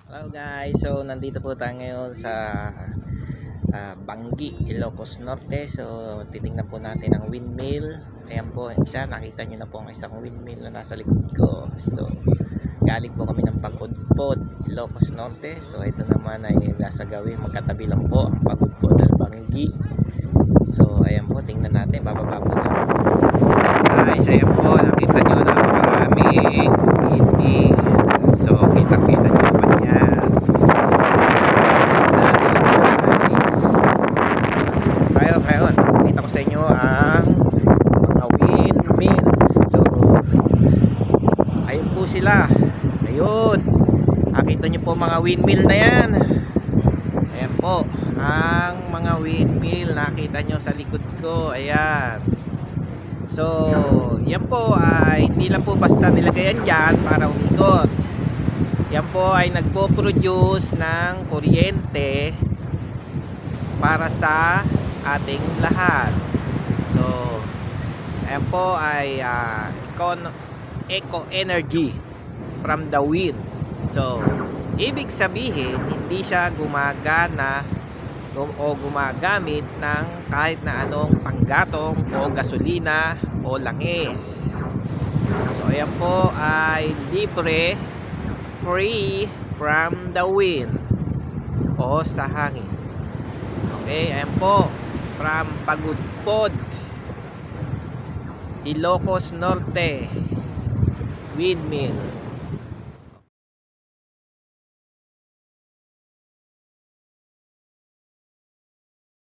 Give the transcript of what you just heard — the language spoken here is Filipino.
Hello guys, so nandito po tayo ngayon sa Banggi, Ilocos Norte. So titingnan po natin ang windmill. Ayan po isa, nakita nyo na po ang isang windmill na nasa likod ko. So galing po kami ng Pagudpod, Ilocos Norte. So ito naman ay nasa gawin, magkatabi lang po ang Pagudpod at Banggi. So ayan po, tingnan natin, bababa po tayo. Guys, ayan po, nakita nyo na maraming windmill. So kita-kita nyo naman yan. Tayo ngayon, nakita ko sa inyo ang mga windmill. So ayun po sila, ayun, nakita nyo po mga windmill na yan. Ayan po ang mga windmill, nakita nyo sa likod ko. Ayan. So yan po ay hindi lang po basta nilagayan dyan para umikot. Yan po ay nagpo-produce ng kuryente para sa ating lahat. So ayan po ay eco energy from the wind. So ibig sabihin hindi siya gumagana o gumagamit ng kahit na anong panggatong o gasolina o langis. So ayan po ay libre, free from the wind o sa hangin. Okay, ayan po, from Pagudpod, Ilocos Norte, windmill.